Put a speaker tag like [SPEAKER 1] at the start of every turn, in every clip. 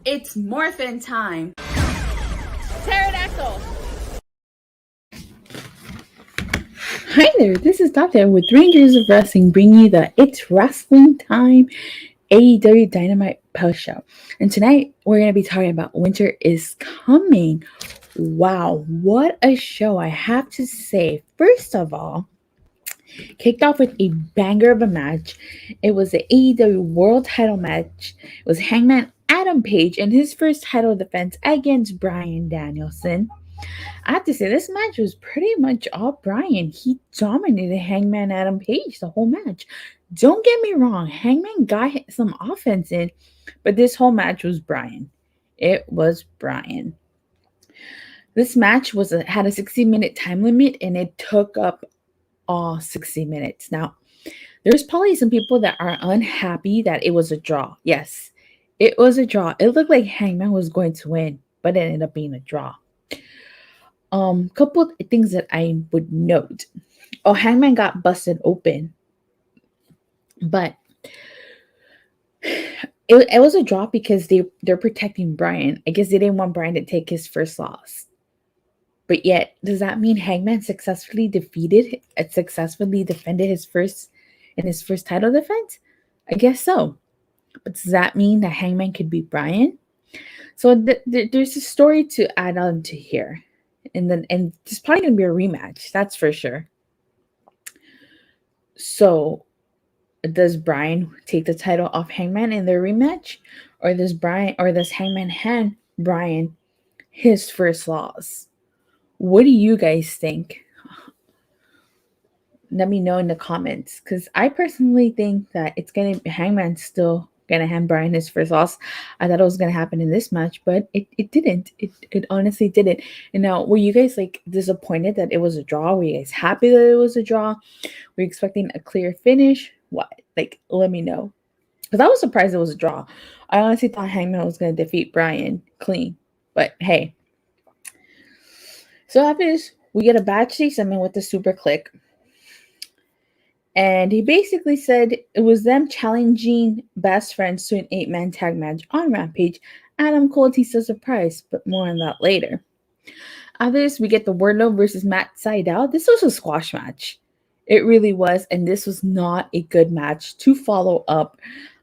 [SPEAKER 1] It's morphin' time. Pterodactyl.
[SPEAKER 2] Hi there, this is Dante with Rangers of Wrestling, bringing you the It's Wrestling Time AEW Dynamite post show. And tonight we're going to be talking about Winter is Coming. Wow, what a show, I have to say. First of all, kicked off with a banger of a match. It was the AEW World Title match. It was Hangman Adam Page in his first title defense against Bryan Danielson. I have to say, this match was pretty much all Bryan. He dominated Hangman Adam Page the whole match. Don't get me wrong, Hangman got some offense in, but this whole match was Bryan. It was Bryan. This match had a 60-minute time limit, and it took up all 60 minutes. Now, there's probably some people that are unhappy that it was a draw. Yes, it was a draw. It looked like Hangman was going to win, but it ended up being a draw. Couple of things that I would note. Oh, Hangman got busted open, but it was a draw because they're protecting Bryan. I guess they didn't want Bryan to take his first loss. But yet, does that mean Hangman successfully defended his first title defense? I guess so. But does that mean that Hangman could beat Bryan? So there's a story to add on to here. And there's probably gonna be a rematch, that's for sure. So does Bryan take the title off Hangman in their rematch? Or does Hangman hand Bryan his first loss? What do you guys think? Let me know in the comments, because I personally think that Hangman's still gonna hand Bryan his first loss. I thought it was gonna happen in this match, but it didn't. It honestly didn't. And now, were you guys like disappointed that it was a draw? Were you guys happy that it was a draw? Were you expecting a clear finish? What? Like, let me know. Because I was surprised it was a draw. I honestly thought Hangman was gonna defeat Bryan clean. But hey. So after this, we get a backstage segment with the Super Click. And he basically said it was them challenging best friends to an 8-man tag match on Rampage. Adam Cole teased a surprise, but more on that later. After this, we get the Wardlow versus Matt Sydal. This was a squash match. It really was, and this was not a good match to follow up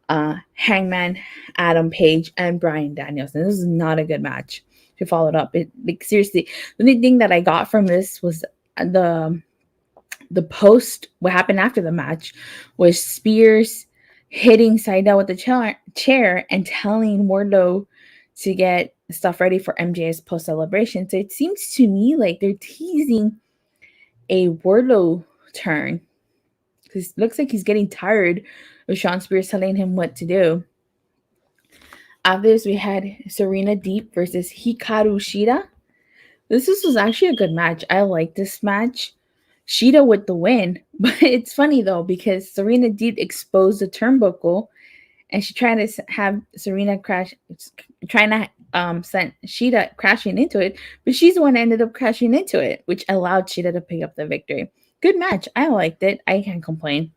[SPEAKER 2] Hangman, Adam Page, and Bryan Danielson. This is not a good match to follow it up. Seriously, the only thing that I got from this was the post. What happened after the match was Spears hitting Sydal with the chair and telling Wardlow to get stuff ready for MJ's post celebration. So it seems to me like they're teasing a Wardlow turn, because it looks like he's getting tired of Sean Spears telling him what to do. After this, we had Serena Deeb versus Hikaru Shida. This was actually a good match. I like this match. Shida with the win. But it's funny though, because Serena did expose the turnbuckle, and she tried to have Serena send Shida crashing into it, but she's the one that ended up crashing into it, which allowed Shida to pick up the victory. Good match. I liked it. I can't complain.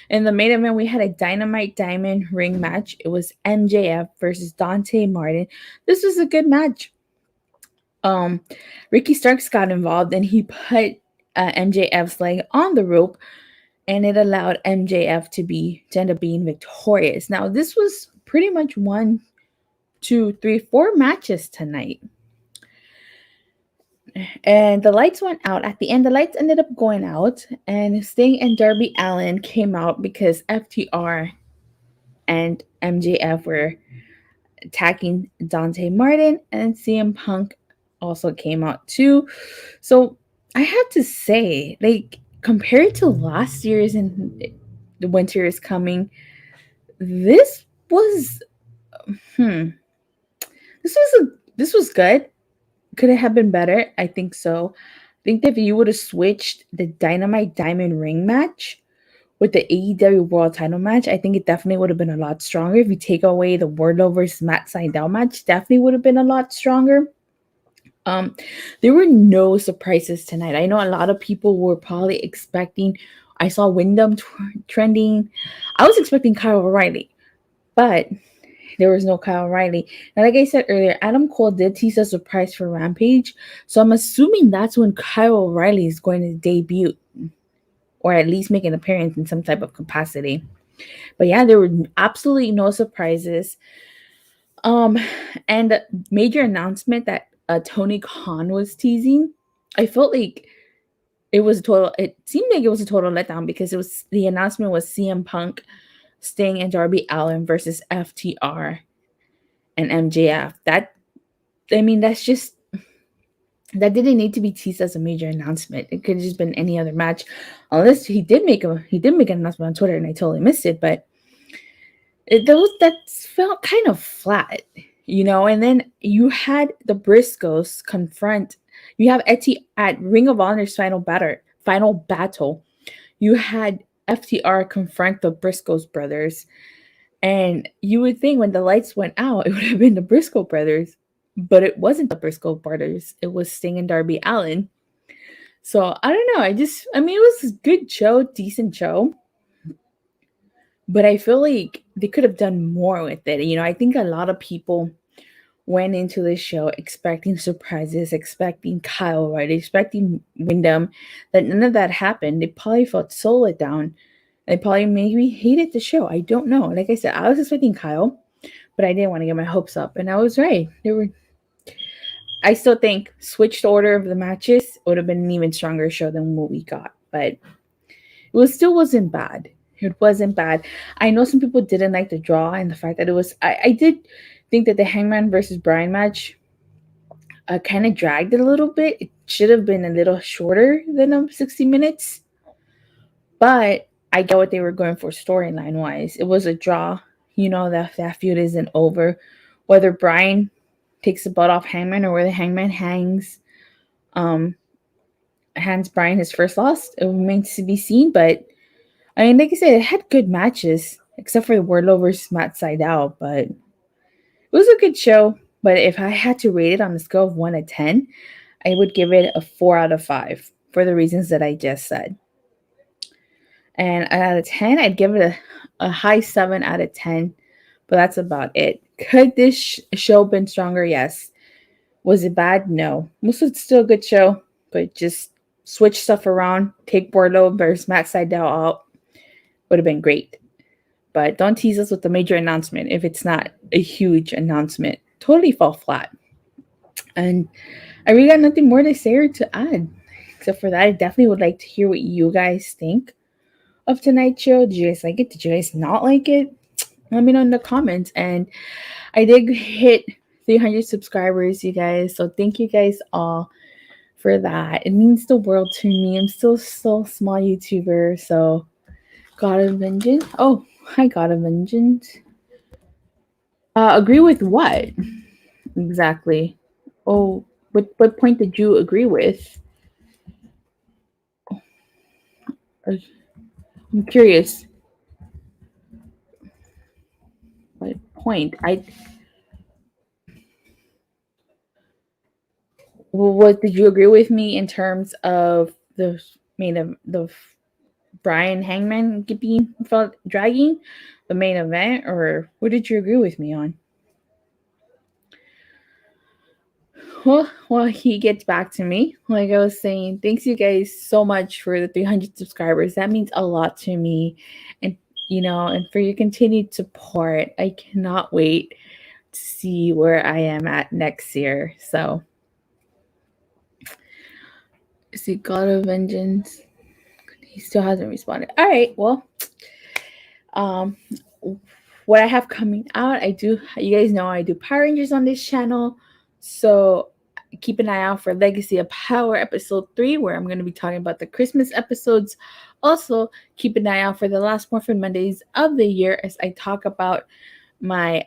[SPEAKER 2] In the main event, we had a Dynamite Diamond ring match. It was MJF versus Dante Martin. This was a good match. Ricky Starks got involved, and he put MJF's leg on the rope, and it allowed MJF to end up being victorious. Now, this was pretty much 1, 2, 3, 4 matches tonight. And the lights went out. At the end, the lights ended up going out, and Sting and Darby Allin came out because FTR and MJF were attacking Dante Martin, and CM Punk also came out too. So I have to say, like, compared to last year's and The Winter is Coming, this was this was good. Could it have been better? I think so. I think that if you would have switched the Dynamite Diamond Ring match with the AEW World Title match, I think it definitely would have been a lot stronger. If you take away the Wardlow versus Matt Sydal match, definitely would have been a lot stronger. There were no surprises tonight. I know a lot of people were probably expecting. I saw Wyndham trending. I was expecting Kyle O'Reilly, but there was no Kyle O'Reilly. And like I said earlier, Adam Cole did tease a surprise for Rampage. So I'm assuming that's when Kyle O'Reilly is going to debut or at least make an appearance in some type of capacity. But yeah, there were absolutely no surprises. Um, and the major announcement that Tony Khan was teasing, I felt like it seemed like it was a total letdown because the announcement was CM Punk, Sting, and Darby Allin versus FTR and MJF. That's just that didn't need to be teased as a major announcement. It could have just been any other match, unless he did make an announcement on Twitter and I totally missed it. But that felt kind of flat, And then you had the Briscoes confront. You have Etty at Ring of Honor's final battle. You had FTR confront the Briscoes brothers. And you would think when the lights went out, it would have been the Briscoe brothers. But it wasn't the Briscoe brothers. It was Sting and Darby Allin. So, I don't know. It was a good show, decent show. But I feel like they could have done more with it. I think a lot of people went into this show expecting surprises, expecting Kyle, right? Expecting Wyndham. That none of that happened. They probably felt so let down. They probably maybe hated the show. I don't know. Like I said, I was expecting Kyle, but I didn't want to get my hopes up. And I was right. I still think switched order of the matches would have been an even stronger show than what we got. But still wasn't bad. It wasn't bad. I know some people didn't like the draw and the fact that it was. I did think that the Hangman versus Bryan match kind of dragged it a little bit. It should have been a little shorter than 60 minutes. But I get what they were going for storyline wise. It was a draw. That feud isn't over. Whether Bryan takes the butt off Hangman or whether Hangman hands Bryan his first loss, it remains to be seen. But like I said, it had good matches, except for the Wardlow versus Matt Sydal, but it was a good show. But if I had to rate it on a scale of 1 to 10, I would give it a 4 out of 5 for the reasons that I just said. And out of 10, I'd give it a high 7 out of 10, but that's about it. Could this show been stronger? Yes. Was it bad? No. This was still a good show, but just switch stuff around, take Wardlow versus Matt Sydal out. Would have been great. But don't tease us with the major announcement if it's not a huge announcement. Totally fall flat. And I really got nothing more to say or to add. Except for that, I definitely would like to hear what you guys think of tonight's show. Did you guys like it? Did you guys not like it? Let me know in the comments. And I did hit 300 subscribers, you guys. So thank you guys all for that. It means the world to me. I'm still so small YouTuber, so God of Vengeance. Oh, hi, God of Vengeance. Agree with what? Exactly. Oh, what point did you agree with? I'm curious. What point? What did you agree with me in terms of the Bryan Hangman being felt dragging the main event, or what did you agree with me on? Well, he gets back to me. Like I was saying, thanks you guys so much for the 300 subscribers. That means a lot to me, and and for your continued support. I cannot wait to see where I am at next year. So, see, God of Vengeance. He still hasn't responded. All right, well, what I have coming out, you guys know I do Power Rangers on this channel, so keep an eye out for Legacy of Power episode 3, where I'm going to be talking about the Christmas episodes. Also, keep an eye out for the last Morphin Mondays of the year as I talk about my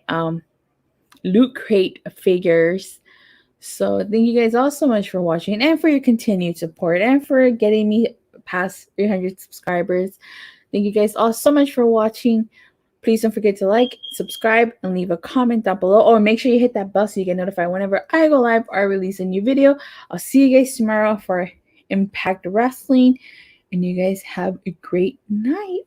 [SPEAKER 2] Loot Crate figures. So thank you guys all so much for watching and for your continued support and for getting me past 300 subscribers. Thank you guys all so much for watching. Please don't forget to like, subscribe, and leave a comment down below. Or make sure you hit that bell so you get notified whenever I go live or release a new video. I'll see you guys tomorrow for Impact Wrestling. And you guys have a great night.